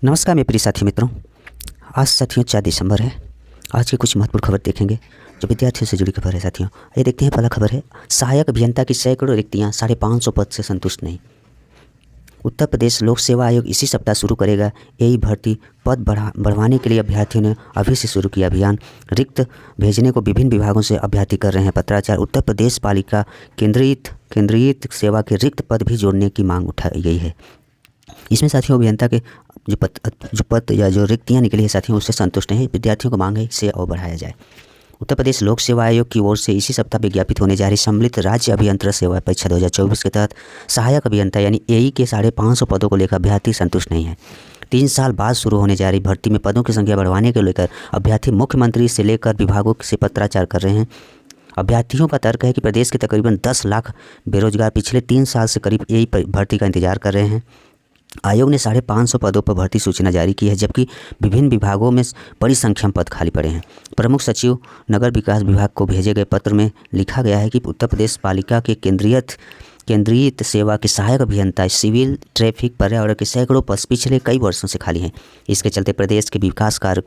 नमस्कार मेरे प्रिय साथी मित्रों। आज साथियों 4 दिसंबर है। आज की कुछ महत्वपूर्ण खबर देखेंगे जो विद्यार्थियों से जुड़ी खबर है साथियों। ये देखते हैं, पहला खबर है सहायक अभियंता की सैकड़ों रिक्तियां 550 पद से संतुष्ट नहीं। उत्तर प्रदेश लोक सेवा आयोग इसी सप्ताह शुरू करेगा यही भर्ती पद बढ़वाने के लिए अभ्यर्थियों ने अभी से शुरू किया अभियान। रिक्त भेजने को विभिन्न विभागों से अभ्यर्थी कर रहे हैं पत्राचार। उत्तर प्रदेश पालिका केंद्रीय सेवा के रिक्त पद भी जोड़ने की मांग उठाई गई है। इसमें साथियों अभियंता के जो पद या जो रिक्तियां निकली है साथियों उससे संतुष्ट नहीं। विद्यार्थियों को मांग है इसे और बढ़ाया जाए। उत्तर प्रदेश लोक सेवा आयोग की ओर से इसी सप्ताह विज्ञापित होने जा रही सम्मिलित राज्य अभियंत्रण सेवा परीक्षा 2024 के तहत सहायक अभियंता यानी एई के 550 पदों को लेकर अभ्यर्थी संतुष्ट नहीं है। 3 साल बाद शुरू होने जा रही भर्ती में पदों की संख्या बढ़वाने को लेकर अभ्यर्थी मुख्यमंत्री से लेकर विभागों से पत्राचार कर रहे हैं। अभ्यर्थियों का तर्क है कि प्रदेश के तकरीबन 10 लाख बेरोजगार पिछले 3 साल से करीब यही भर्ती का इंतजार कर रहे हैं। आयोग ने 550 पदों पर भर्ती सूचना जारी की है, जबकि विभिन्न विभागों में बड़ी संख्या में पद खाली पड़े हैं। प्रमुख सचिव नगर विकास विभाग को भेजे गए पत्र में लिखा गया है कि उत्तर प्रदेश पालिका के केंद्रीय सेवा के सहायक अभियंता सिविल ट्रैफिक पर्यावरण के सैकड़ों पद पिछले कई वर्षों से खाली हैं। इसके चलते प्रदेश के विकास कार्य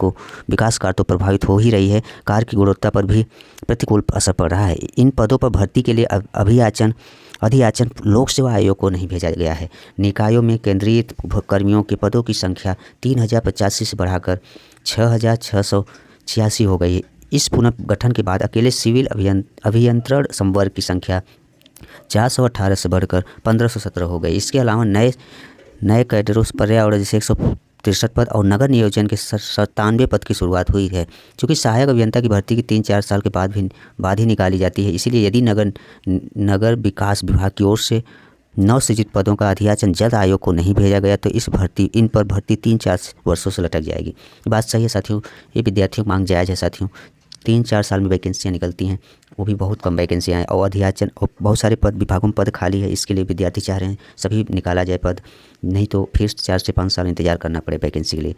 तो प्रभावित हो ही रही है, कार्य की गुणवत्ता पर भी प्रतिकूल असर पड़ रहा है। इन पदों पर भर्ती के लिए अधियाचन लोक सेवा आयोग को नहीं भेजा गया है। निकायों में केंद्रीय कर्मियों के पदों की संख्या 3085 से बढ़ाकर 6686 हो गई है। इस पुनर्गठन के बाद अकेले सिविल अभियंत्रण संवर्ग की संख्या 418 से बढ़कर 1517 हो गई। इसके अलावा नए कैडरों पर्यावरण जैसे 163 पद और नगर नियोजन के 97 पद की शुरुआत हुई है। चूँकि सहायक अभियंता की भर्ती की 3-4 साल के बाद ही निकाली जाती है, इसीलिए यदि नगर विकास विभाग की ओर से नवसृजित पदों का अधियाचन जल्द आयोग को नहीं भेजा गया तो इन पर भर्ती 3-4 वर्षों से लटक जाएगी। बात सही है साथियों, ये विद्यार्थियों की मांग जायज़ है साथियों। 3-4 साल में वैकेंसियाँ निकलती हैं, वो भी बहुत कम वैकेंसियाँ हैं, और अधियाचन और बहुत सारे विभागों में पद खाली है। इसके लिए विद्यार्थी चाह रहे हैं सभी निकाला जाए पद, नहीं तो फिर 4 से 5 साल इंतजार करना पड़े वैकेंसी के लिए।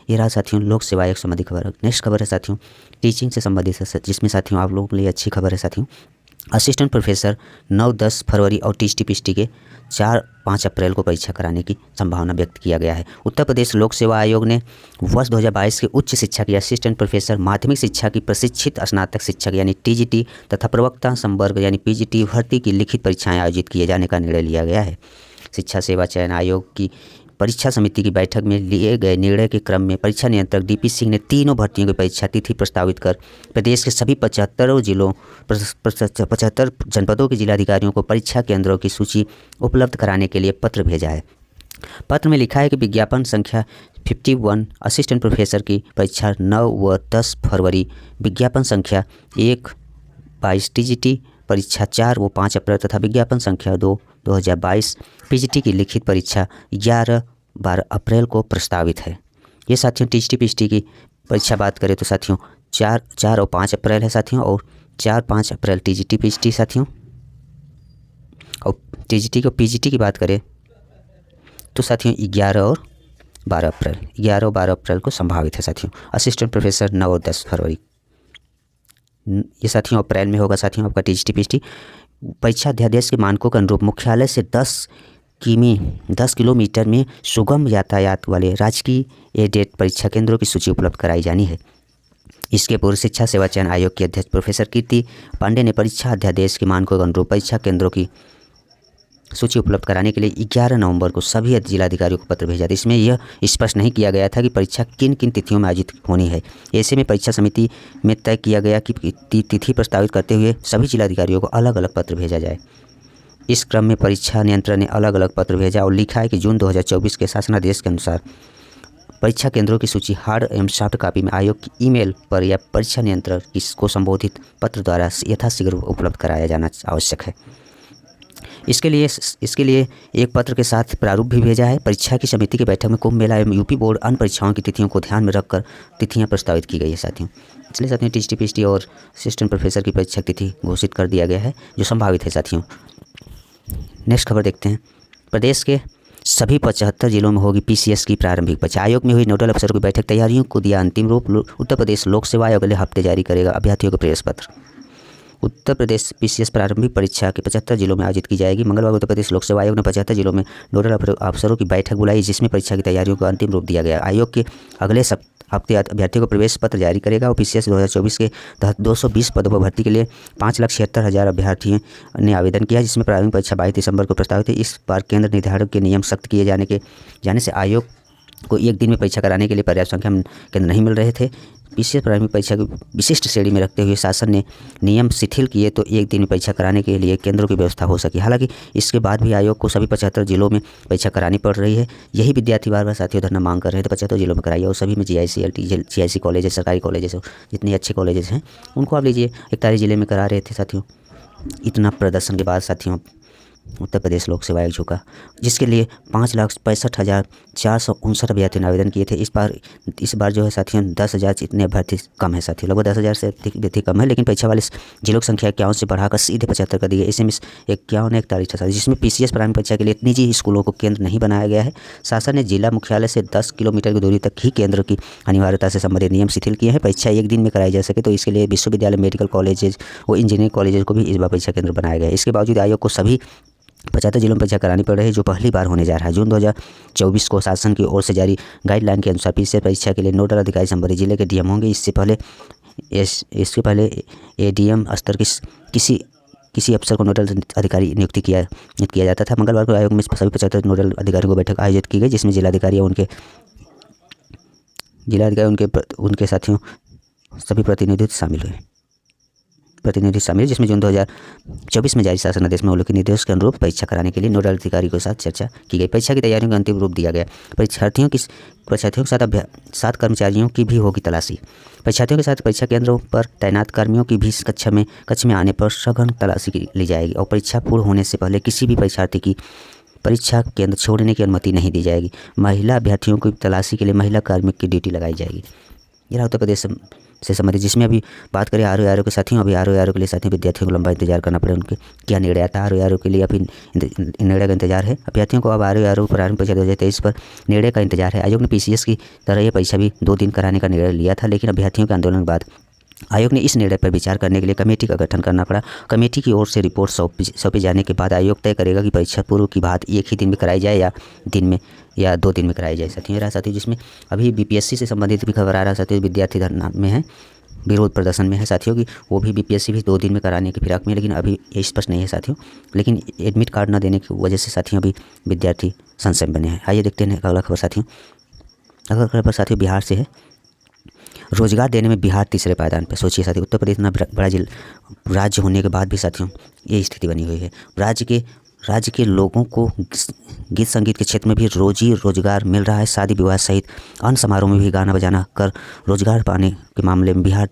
ये रहा साथियों लोक सेवा आयोग संबंधी खबर। नेक्स्ट खबर है साथियों टीचिंग से संबंधित है, जिसमें साथियों आप लोगों के लिए अच्छी खबर है साथियों। असिस्टेंट प्रोफेसर 9-10 फरवरी और टी के 4-5 अप्रैल को परीक्षा कराने की संभावना व्यक्त किया गया है। उत्तर प्रदेश लोक सेवा आयोग ने वर्ष 2022 के उच्च शिक्षा की असिस्टेंट प्रोफेसर, माध्यमिक शिक्षा की प्रशिक्षित स्नातक शिक्षक यानी टीजीटी तथा प्रवक्ता संवर्ग यानी पीजीटी भर्ती की लिखित परीक्षाएं आयोजित किए जाने का निर्णय लिया गया है। शिक्षा सेवा चयन आयोग की परीक्षा समिति की बैठक में लिए गए निर्णय के क्रम में परीक्षा नियंत्रक डीपी सिंह ने तीनों भर्तियों की परीक्षा तिथि प्रस्तावित कर प्रदेश के सभी 75 जनपदों के जिलाधिकारियों को परीक्षा केंद्रों की सूची उपलब्ध कराने के लिए पत्र भेजा है। पत्र में लिखा है कि विज्ञापन संख्या 51 असिस्टेंट प्रोफेसर की परीक्षा 9 व 10 फरवरी, विज्ञापन संख्या 1-22 टीजीटी परीक्षा 4 व 5 अप्रैल तथा विज्ञापन संख्या 2-2022 पीजीटी की लिखित परीक्षा 11-12 अप्रैल को प्रस्तावित है। ये साथियों टीजीटी की परीक्षा बात करें तो साथियों 4 और 5 अप्रैल है साथियों, और 4-5 अप्रैल टीजीटी पीजीटी साथियों। और टीजीटी को पीजीटी की बात करें तो साथियों 11 और 12 अप्रैल को संभावित है साथियों। असिस्टेंट प्रोफेसर 9 और 10 फरवरी ये साथियों अप्रैल में होगा साथियों आपका टीजीटी पीजीटी। परीक्षा अध्यादेश के मानकों के अनुरूप मुख्यालय से 10 किलोमीटर में सुगम यातायात वाले राजकीय एडेड परीक्षा केंद्रों की सूची उपलब्ध कराई जानी है। इसके पूर्व शिक्षा सेवा चयन आयोग के अध्यक्ष प्रोफेसर कीर्ति पांडे ने परीक्षा अध्यादेश के मानकों के अनुरूप परीक्षा केंद्रों की सूची उपलब्ध कराने के लिए 11 नवंबर को सभी जिलाधिकारियों को पत्र भेजा था। इसमें यह स्पष्ट नहीं किया गया था कि परीक्षा किन किन तिथियों में आयोजित होनी है। ऐसे में परीक्षा समिति में तय किया गया कि तिथि प्रस्तावित करते हुए सभी जिलाधिकारियों को अलग अलग पत्र भेजा जाए। इस क्रम में परीक्षा नियंत्रक ने अलग अलग पत्र भेजा और लिखा है कि जून 2024 के शासनादेश के अनुसार परीक्षा केंद्रों की सूची हार्ड एवं सॉफ्ट कॉपी में आयोग की ईमेल पर या परीक्षा नियंत्रक को संबोधित पत्र द्वारा यथाशीघ्र उपलब्ध कराया जाना आवश्यक है। इसके लिए एक पत्र के साथ प्रारूप भी भेजा है। परीक्षा की समिति की बैठक में कुंभ मेला एवं यूपी बोर्ड अन्य परीक्षाओं की तिथियों को ध्यान में रखकर तिथियां प्रस्तावित की गई है साथियों। इसलिए साथियों टीजीटी पीजीटी और असिस्टेंट प्रोफेसर की परीक्षा तिथि घोषित कर दिया गया है जो संभावित है साथियों। नेक्स्ट खबर देखते हैं। प्रदेश के सभी 75 जिलों में होगी पीसीएस की प्रारंभिक परीक्षा। आयोग में हुई नोडल अफसरों की बैठक तैयारियों को दिया अंतिम रूप। उत्तर प्रदेश लोक सेवा आयोग अगले हफ्ते जारी करेगा अभ्यर्थियों को प्रवेश पत्र। उत्तर प्रदेश पीसीएस प्रारंभिक परीक्षा के 75 जिलों में आयोजित की जाएगी। मंगलवार उत्तर प्रदेश लोक सेवा आयोग ने 75 जिलों में नोडल अफसरों की बैठक बुलाई, जिसमें परीक्षा की तैयारियों को अंतिम रूप दिया गया। आयोग के अगले हफ्ते अभ्यर्थियों को प्रवेश पत्र जारी करेगा और पीसीएस 2024 के तहत 220 पदों पर भर्ती के लिए 5,76,000 अभ्यर्थियों ने आवेदन किया, जिसमें प्रारंभिक परीक्षा 22 दिसंबर को प्रस्तावित है। इस बार केंद्र निर्धारण के नियम सख्त किए जाने से आयोग को एक दिन में परीक्षा कराने के लिए पर्याप्त संख्या में केंद्र नहीं मिल रहे थे। पीसीएस प्रारंभिक परीक्षा की विशिष्ट श्रेणी में रखते हुए शासन ने नियम शिथिल किए तो एक दिन में परीक्षा कराने के लिए केंद्रों की व्यवस्था हो सकी। हालांकि इसके बाद भी आयोग को सभी 75 जिलों में परीक्षा करानी पड़ रही है। यही विद्यार्थी बार बार साथियों धरना मांग कर रहे थे 75 जिलों में कराइए, और सभी में जीआईसी कॉलेज, सरकारी कॉलेजेस, जितने अच्छे कॉलेजेस हैं उनको आप लीजिए। 41 जिले में करा रहे थे साथियों। इतना प्रदर्शन के बाद साथियों उत्तर प्रदेश लोक सेवा आयोग झुका, जिसके लिए 5,65,459 अभ्यर्थियों ने आवेदन किए थे। इस बार जो है साथियों 10,000 इतने अभ्यर्थी कम है साथियों, लगभग 10,000 से अधिक कम है। लेकिन परीक्षा वाले जिलों की संख्या 51 से बढ़ाकर सीधे 75 कर दी गई। इसमें 51 41 था, जिसमें पीसीएस प्रारंभिक परीक्षा के लिए निजी स्कूलों को केंद्र नहीं बनाया गया है। शासन ने जिला मुख्यालय से 10 किलोमीटर की दूरी तक ही केंद्र की अनिवार्यता से संबंधित नियम शिथिल किए हैं। परीक्षा एक दिन में कराई जा सके तो इसके लिए विश्वविद्यालय, मेडिकल कॉलेजेज और इंजीनियरिंग कॉलेजेज को भी इस बार परीक्षा केंद्र बनाया गया है। इसके बावजूद आयोग को सभी 75 जिलों में परीक्षा करानी पड़ रही है, जो पहली बार होने जा रहा है। जून 2024 को शासन की ओर से जारी गाइडलाइन के अनुसार पीसीएस परीक्षा के लिए नोडल अधिकारी संबंधित जिले के डीएम होंगे। इसके पहले एडीएम स्तर की किसी अफसर को नोडल अधिकारी नियुक्त किया जाता था। मंगलवार को आयोग में सभी 75 नोडल अधिकारियों को बैठक आयोजित की गई, जिसमें जिलाधिकारी उनके साथियों सभी प्रतिनिधि शामिल हुए, जिसमें जून 2024 में जारी शासन आदेश में उल्लिखित निर्देश के अनुरूप परीक्षा कराने के लिए नोडल अधिकारी के साथ चर्चा की गई। परीक्षा की तैयारियों का अंतिम रूप दिया गया। परीक्षार्थियों के साथ 7 कर्मचारियों की भी होगी तलाशी। परीक्षार्थियों के साथ परीक्षा केंद्रों पर तैनात कर्मियों की भी कक्ष में आने पर सघन तलाशी ली जाएगी और परीक्षा पूर्ण होने से पहले किसी भी परीक्षार्थी की परीक्षा केंद्र छोड़ने की अनुमति नहीं दी जाएगी। महिला अभ्यर्थियों की तलाशी के लिए महिला कार्मिक की ड्यूटी लगाई जाएगी। यह उत्तर प्रदेश से संबंधित, जिसमें अभी बात करें आरओ के साथियों, अभी आरओ के लिए साथियों विद्यार्थियों को लंबा इंतजार करना पड़े। उनके क्या निर्णय आता है आरओ के लिए, अभी निर्णय का इंतजार है अभ्यर्थियों को। अब आरओ प्रारंभिक परीक्षा 2023 पर निर्णय का इंतजार है। आयोग ने पीसीएस की तरह यह परीक्षा भी 2 दिन कराने का निर्णय लिया था, लेकिन अभ्यर्थियों के आंदोलन के बाद आयोग ने इस निर्णय पर विचार करने के लिए कमेटी का गठन करना पड़ा। कमेटी की ओर से रिपोर्ट सौंपे जाने के बाद आयोग तय करेगा कि परीक्षा पूर्व की बात एक ही दिन में कराई जाए या 2 दिन में कराई जाए। साथियों जिसमें अभी बीपीएससी से संबंधित भी खबर आ रहा है साथियों, विद्यार्थी धरना में है, विरोध प्रदर्शन में है साथियों की, वो भी बीपीएससी भी 2 दिन में कराने की फिराक में है, लेकिन अभी ये स्पष्ट नहीं है साथियों। लेकिन एडमिट कार्ड न देने की वजह से साथियों अभी विद्यार्थी संशय बने हैं। आइए देखते हैं अगला खबर साथियों। अगला खबर साथियों बिहार से है। रोजगार देने में बिहार तीसरे पायदान पर। सोचिए साथियों, उत्तर प्रदेश इतना बड़ा राज्य होने के बाद भी साथियों ये स्थिति बनी हुई है। राज्य के लोगों को गीत संगीत के क्षेत्र में भी रोजगार मिल रहा है। शादी विवाह सहित अन्य समारोह में भी गाना बजाना कर रोजगार पाने के मामले में बिहार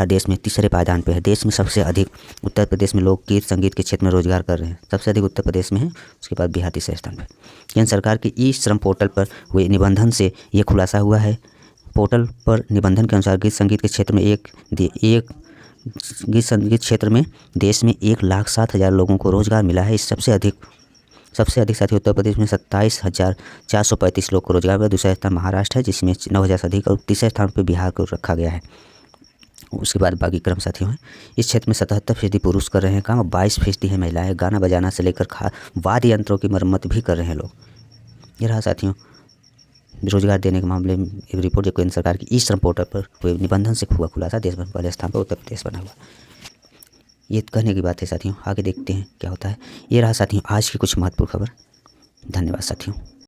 देश में तीसरे पायदान पे है। देश में सबसे अधिक उत्तर प्रदेश में लोग गीत संगीत के क्षेत्र में रोजगार कर रहे हैं, सबसे अधिक उत्तर प्रदेश में है, उसके बाद बिहार तीसरे स्थान पर। केंद्र सरकार के ई श्रम पोर्टल पर हुए निबंधन से ये खुलासा हुआ है। पोर्टल पर निबंधन के अनुसार गीत संगीत के क्षेत्र में देश में 1,07,000 लोगों को रोजगार मिला है। इस सबसे अधिक साथियों उत्तर प्रदेश में 27,435 लोग को रोजगार मिला। दूसरा स्थान महाराष्ट्र है, जिसमें 9,000 से अधिक, और तीसरे स्थान पर बिहार को रखा गया है। उसके बाद बाकी क्रम साथियों हैं। इस क्षेत्र में 77% पुरुष कर रहे हैं काम, और 22% है महिलाएं। गाना बजाना से लेकर वाद्य यंत्रों की मरम्मत भी कर रहे हैं लोग। ये रहा साथियों रोजगार देने के मामले में एक रिपोर्ट जो केंद्र सरकार की ई श्रम पोर्टल पर हुए निबंधन से हुआ खुलासा। देश में पहले स्थान पर उत्तर प्रदेश बना हुआ। ये कहने की बात है साथियों, आगे देखते हैं क्या होता है। ये रहा साथियों आज की कुछ महत्वपूर्ण खबर। धन्यवाद साथियों।